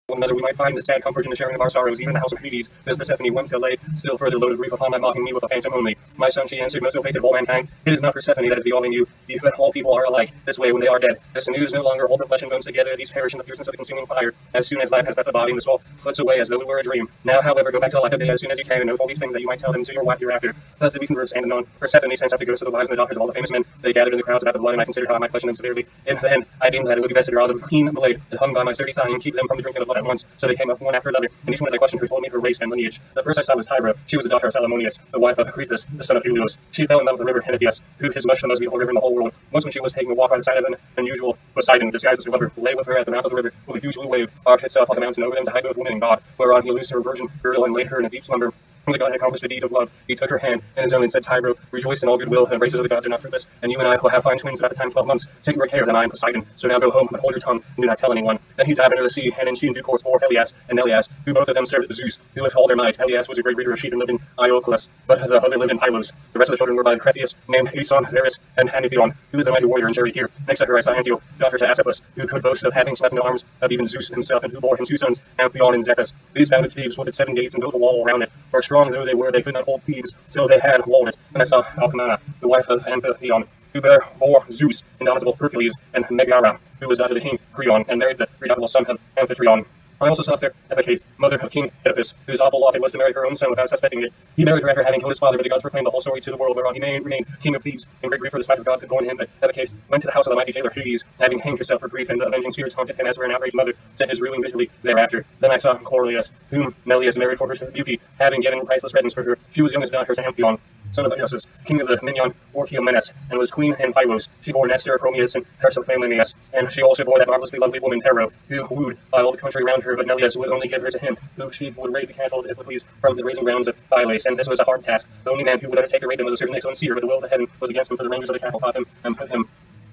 one another, we might find the sad comfort in the sharing of our sorrows. Even in the house of Hades, there's Persephone once to lay still further load of grief upon my mocking me with a phantom only. My son, she answered, most ill-fated of all mankind, it is not Persephone that is the all in you, that all people are alike, this way when they are dead. The sinews no longer hold the flesh and bones together, these perish in the fierceness of the consuming fire. As soon as life has left the body, and the soul floats away as though it were a dream. Now, however, go back to the light of day as soon as you can, and note all these things that you might tell them to your wife hereafter. Thus did we converse and anon. Persephone sent out the ghosts of the wives and the daughters of all the famous men. They gathered in the crowds about the blood, and I considered how I might question them severely. In the end, I deemed that it would be best to draw the keen blade that hung by my sturdy thigh and keep them from the drinking of blood at once. So they came up one after another, and each one as I questioned her told me her race and lineage. The first I saw was Tyro. She was the daughter of Salomonius, the wife of Crethus, the son of Helios. She fell in love with the river Henipius, who is much the most beautiful river in the whole world. Once when she was taking a walk by the side of an unusual Poseidon, disguised as her lover, lay with her at the mouth of the river, with a huge blue wave arched itself like a mountain over them to hide both woman and God, whereon he loosed her virgin girdle and laid her in a deep slumber. When the god had accomplished the deed of love, he took her hand and his own and said, Tyro, rejoice in all goodwill, the embraces of the gods are not fruitless, and you and I will have fine twins about the time of 12 months. Take more care than I am Poseidon. So now go home, but hold your tongue, and do not tell anyone. Then he dived into the sea, and in she in due course bore Helias and Neleas, who both of them served Zeus, who with all their might. Helias was a great breeder of sheep and lived in Iolcus, but the other lived in Pylos. The rest of the children were by Cretheus, named Aeson, Varus, and Aniphion, who was a mighty warrior and charioteer. Next to her I saw Anzio, daughter to Asopus, who could boast of having slept in the arms of even Zeus himself, and who bore him 2 sons, Amphion and Zethus. These bounded Thebes with its 7 gates and built a wall around it, for strong though they were, they could not hold Thebes, so they had walled it. And I saw Alcmena, the wife of Amphion, who bore Zeus, indomitable Hercules, and Megara, who was daughter to King Creon, and married the redoubtable son of Amphitryon. I also saw fair Epicase, mother of King Oedipus, whose awful lot it was to marry her own son without suspecting it. He married her after having killed his father, but the gods proclaimed the whole story to the world, whereon he remained king of Thebes, in great grief for the spite of gods had borne him. But Epicase went to the house of the mighty jailer Hades, having hanged herself for grief, and the avenging spirits haunted him as were an outraged mother, to his ruin bitterly thereafter. Then I saw Corelius, whom Melius married for her beauty, having given priceless presents for her. She was youngest daughter to Amphion, son of Iosus, king of the Minion Orchomenes, and was queen in Pylos. She bore Nestor, Chromius, and Persephonius, and she also bore that marvelously lovely woman Pero, who wooed by all the country around her, but Melius would only give her to him, who she would raid the cattle, if it pleased, from the raising grounds of Pylos, and this was a hard task. The only man who would undertake to raid them was a certain excellent seer, but the will of the heaven was against him, for the rangers of the cattle caught him and put him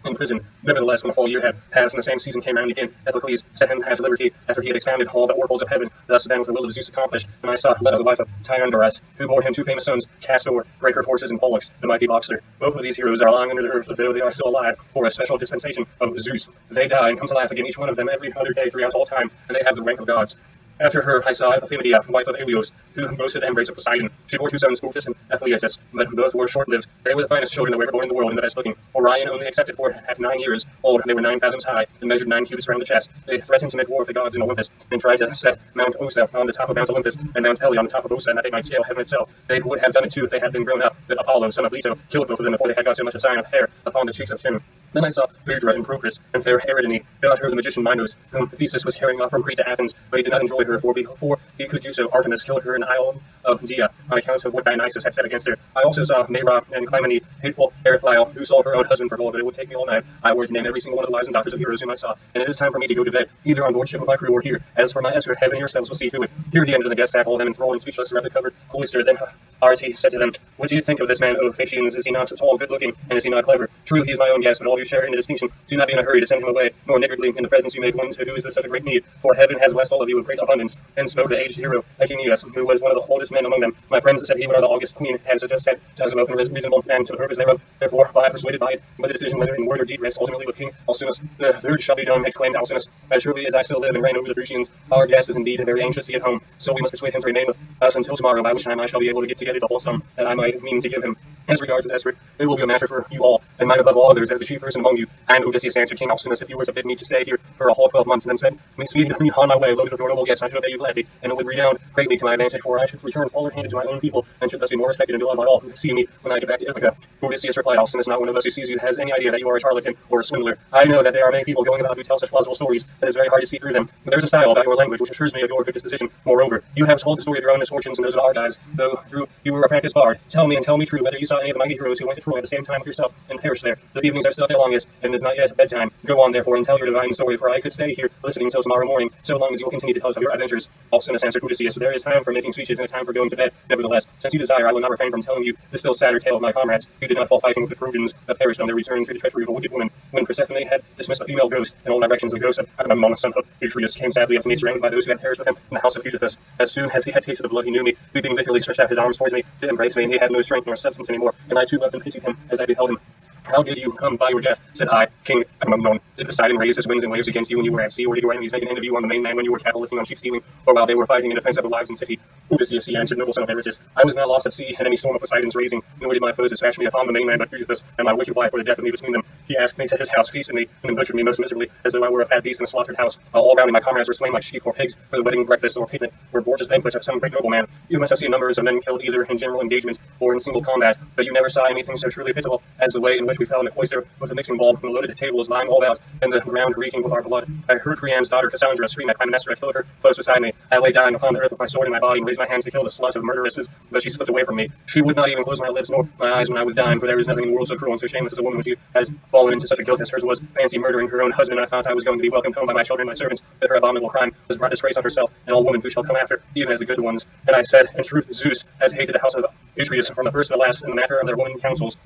in prison. Nevertheless, when a full year had passed and the same season came round again, Ethocles set him at liberty after he had expounded all the oracles of heaven. Thus then with the will of Zeus accomplished, and I saw Leto, the wife of Tyndareus, who bore him 2 famous sons, Castor, breaker of horses, and Pollux, the mighty boxer. Both of these heroes are lying under the earth, though they are still alive, for a special dispensation of Zeus. They die and come to life again, each one of them every other day throughout all time, and they have the rank of gods. After her I saw Epiphaedia, wife of Helios, who boasted the embrace of Poseidon. She bore 2 sons, Phorcys and Ephialtes, but both were short-lived. They were the finest children that were ever born in the world, and the best looking. Orion only accepted for at 9 years old. They were 9 fathoms high, and measured 9 cubits round the chest. They threatened to make war with the gods in Olympus, and tried to set Mount Ossa on the top of Mount Olympus, and Mount Pele on the top of Ossa, and that they might scale heaven itself. They would have done it too if they had been grown up, but Apollo, son of Leto, killed both of them before they had got so much a sign of hair upon the cheeks of chin. Then I saw Phaedra and Procris, and fair Ariadne, daughter of the magician Minos, whom Theseus was carrying off from Crete to Athens, but he did not enjoy her, for before he could do so, Artemis killed her in the isle of Dia, on account of what Dionysus had said against her. I also saw Mera and Clymene, hateful Erythlial, who sold her own husband for gold, but it would take me all night. I were to name every single one of the wives and daughters of heroes whom I saw, and it is time for me to go to bed, either on board ship with my crew or here. As for my escort, heaven yourselves will see to it. Here the end of the guests sat all of them enthralled and speechless, rather covered, cloistered. Then Arete said to them, what do you think of this man, O Phaeacians? Is he not tall, good-looking, and is he not clever? True, he is my own guest, but all you share in the distinction. Do not be in a hurry to send him away, nor niggardly in the presence you make one to who is such a great need, for heaven has blessed all of you with great abundance. Then spoke the aged hero, Achilles, who was one of the oldest men among them. My friends, said he, when the august queen has just said, sounds both reasonable and to the purpose thereof. Therefore, I am persuaded by it, but the decision whether in word or deed rests ultimately with King Alcinous. The third shall be done, exclaimed Alcinous. As surely as I still live and reign over the Grecians, our guest is indeed very anxious to get home, so we must persuade him to remain with us until tomorrow, by which time I shall be able to get together the whole sum that I might mean to give him. As regards his escort, it will be a matter for you all, and mine above all others, as the chief person among you. And Odysseus answered King Alcinous, if you were to bid me to stay here for a whole 12 months, and then said, may speed me on my way, loaded with your noble gifts, I should obey you gladly, and it would redound greatly to my advantage, for I should return forward-handed to my own people, and should thus be more respected and beloved by all who see me when I get back to Ithaca. Odysseus replied, Alcinous, not one of us who sees you has any idea that you are a charlatan or a swindler. I know that there are many people going about who tell such plausible stories that it is very hard to see through them. But there is a style about your language which assures me of your good disposition. Moreover, you have told the story of your own misfortunes and those of our guys, though through you were a practiced bard. Tell me and tell me true whether you saw any of the mighty heroes who went to Troy at the same time with yourself and perished there. The evenings are still their longest, and it is not yet bedtime. Go on, therefore, and tell your divine story, for I could stay here listening until tomorrow morning, so long as you will continue to tell us of your adventures. Alcinous answered Odysseus, there is time for making speeches and a time for going to bed. Nevertheless, since you desire, I will not refrain from telling you the still sadder tale of my comrades, who did not fall fighting with the Trojans, but perished on their return through the treachery of a wicked woman. When Persephone had dismissed a female ghost in all directions, the ghost of Agamemnon, son of Atreus, came sadly up to me, surrounded by those who had perished with him in the house of Euthyphus. As soon as he had tasted the blood, he knew me, weeping bitterly, stretched out his arms towards me to embrace me, and he had no strength nor substance any more, and I too loved and pitied him as I beheld him. How did you come by your death? Said I. King Agamemnon, did Poseidon raise his winds and waves against you when you were at sea, or did your enemies make an end of you on the mainland when you were cattle lifting on sheep stealing, or while they were fighting in defense of their lives in city? Odysseus, he answered, noble son of Arestus, I was not lost at sea in any storm of Poseidon's raising, nor did my foes dispatch me upon the mainland, but Fugitus and my wicked wife were the death of me between them. He asked me to his house, feasted me, and then butchered me most miserably, as though I were a fat beast in a slaughtered house, while all round me my comrades were slain like sheep or pigs for the wedding breakfast or picnic, or gorgeous banquet of some great nobleman. You must have seen numbers of men killed either in general engagements or in single combat, but you never saw anything so truly pitiful as the way in which we fell in a cloister with the mixing bowl from the loaded tables lying all about, and the ground reeking with our blood. I heard Priam's daughter Cassandra scream at Clytemnestra. I killed her close beside me. I lay dying upon the earth with my sword in my body and raised my hands to kill the slut of murderesses, but she slipped away from me. She would not even close my lips nor my eyes when I was dying, for there is nothing in the world so cruel and so shameless as a woman when she has fallen into such a guilt as hers was, fancy murdering her own husband. I thought I was going to be welcomed home by my children and my servants, but her abominable crime was brought disgrace on herself and all women who shall come after, even as the good ones. And I said, in truth, Zeus has hated the house of Atreus from the first to the last in the matter of their woman counsels.